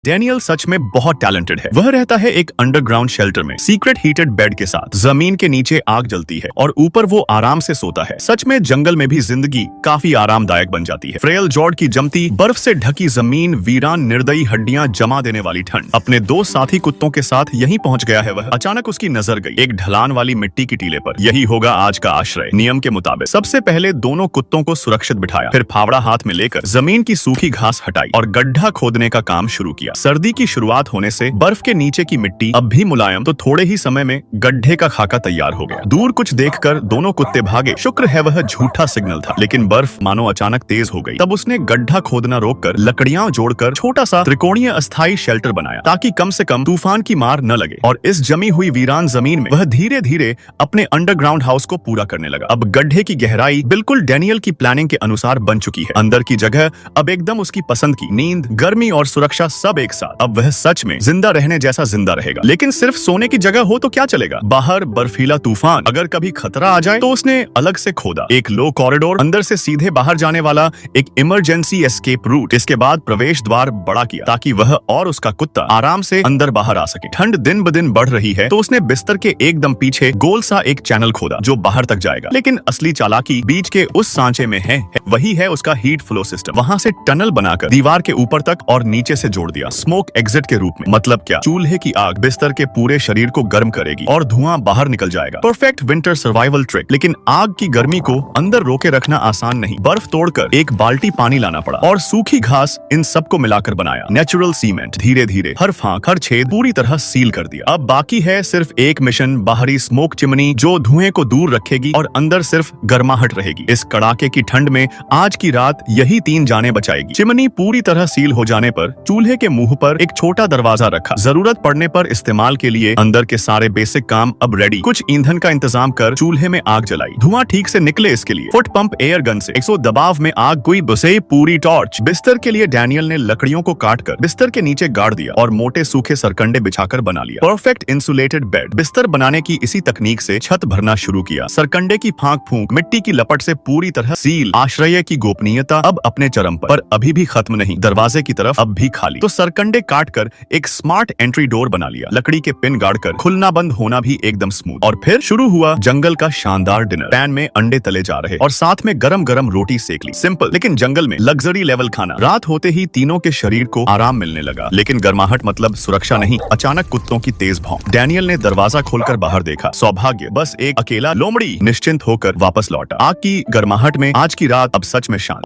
Daniel सच में बहुत talented है। वह रहता है एक अंडरग्राउंड शेल्टर में सीक्रेट हीटेड बेड के साथ। जमीन के नीचे आग जलती है और ऊपर वो आराम से सोता है। सच में जंगल में भी जिंदगी काफी आरामदायक बन जाती है। फ्रेयल जॉर्ड की जमती बर्फ से ढकी जमीन, वीरान निर्दयी हड्डियां, जमा देने वाली ठंड। अपने दो साथी कुत्तों के साथ यहीं पहुंच गया है वह। अचानक उसकी नजर गई एक ढलान वाली मिट्टी की टीले पर। यही होगा आज का आश्रय। नियम के मुताबिक सबसे पहले दोनों कुत्तों को सुरक्षित बिठाया, फिर फावड़ा हाथ में लेकर जमीन की सूखी घास हटाई और गड्ढा खोदने का काम शुरू किया। सर्दी की शुरुआत होने से बर्फ के नीचे की मिट्टी अब भी मुलायम, तो थोड़े ही समय में गड्ढे का खाका तैयार हो गया। दूर कुछ देखकर दोनों कुत्ते भागे। शुक्र है वह झूठा सिग्नल था, लेकिन बर्फ मानो अचानक तेज हो गई। तब उसने गड्ढा खोदना रोककर लकड़ियां जोड़कर छोटा सा त्रिकोणीय अस्थायी शेल्टर बनाया, ताकि कम से कम तूफान की मार न लगे। और इस जमी हुई वीरान जमीन में वह धीरे धीरे अपने अंडरग्राउंड हाउस को पूरा करने लगा। अब गड्ढे की गहराई बिल्कुल डैनियल की प्लानिंग के अनुसार बन चुकी है। अंदर की जगह अब एकदम उसकी पसंद की। नींद, गर्मी और सुरक्षा सब एक साथ। अब वह सच में जिंदा रहने जैसा जिंदा रहेगा। लेकिन सिर्फ सोने की जगह हो तो क्या चलेगा? बाहर बर्फीला तूफान, अगर कभी खतरा आ जाए तो उसने अलग से खोदा एक लो कॉरिडोर, अंदर से सीधे बाहर जाने वाला एक इमरजेंसी एस्केप रूट। इसके बाद प्रवेश द्वार बड़ा किया ताकि वह और उसका कुत्ता आराम से अंदर बाहर आ सके। ठंड दिन ब दिन बढ़ रही है तो उसने बिस्तर के एकदम पीछे गोल सा एक चैनल खोदा जो बाहर तक जाएगा। लेकिन असली चालाकी बीच के उस सांचे में है। वही है उसका हीट फ्लो सिस्टम। वहां से टनल बनाकर दीवार के ऊपर तक और नीचे से जोड़ दिया, स्मोक एग्जिट के रूप में। मतलब क्या? चूल्हे की आग बिस्तर के पूरे शरीर को गर्म करेगी और धुआं बाहर निकल जाएगा। Perfect winter survival trick. लेकिन आग की गर्मी को अंदर रोके रखना आसान नहीं। बर्फ तोड़कर एक बाल्टी पानी लाना पड़ा और सूखी घास, इन सबको मिलाकर बनाया नेचुरल सीमेंट। धीरे धीरे हर फांक, हर छेद पूरी तरह सील कर दिया। अब बाकी है सिर्फ एक मिशन, बाहरी स्मोक चिमनी जो धुएं को दूर रखेगी और अंदर सिर्फ गर्माहट रहेगी। इस कड़ाके की ठंड में आज की रात यही 3 जानें बचाएगी। चिमनी पूरी तरह सील हो जाने पर चूल्हे के मुंह पर एक छोटा दरवाजा रखा, जरूरत पड़ने पर इस्तेमाल के लिए। अंदर के सारे बेसिक काम अब रेडी। कुछ ईंधन का इंतजाम कर चूल्हे में आग जलाई। धुआं ठीक से निकले इसके लिए फुट पंप एयर गन से 100 दबाव में आग कोई बसे पूरी टॉर्च। बिस्तर के लिए डैनियल ने लकड़ियों को काटकर बिस्तर के नीचे गाड़ दिया और मोटे सूखे सरकंडे बिछाकर बना लिया। Perfect insulated bed. बिस्तर बनाने की इसी तकनीक से छत भरना शुरू किया। सरकंडे की फांक फूंक, मिट्टी की लपट से पूरी तरह सील। आश्रय की गोपनीयता अब अपने चरम पर अभी भी खत्म नहीं। दरवाजे की तरफ अब भी खाली, तो सरकंडे काटकर एक स्मार्ट एंट्री डोर बना लिया। लकड़ी के पिन गाड़कर खुलना बंद होना भी एकदम स्मूथ। और फिर शुरू हुआ जंगल का शानदार डिनर। पैन में अंडे तले जा रहे और साथ में गरम गरम रोटी सेक ली। सिंपल लेकिन जंगल में लग्जरी लेवल खाना। रात होते ही तीनों के शरीर को आराम मिलने लगा। लेकिन गर्माहट मतलब सुरक्षा नहीं। अचानक कुत्तों की तेज भौंक। डैनियल ने दरवाजा खोलकर बाहर देखा। सौभाग्य, बस एक अकेला लोमड़ी निश्चिंत होकर वापस लौटा। आग की गर्माहट में आज की रात अब सच में शांत।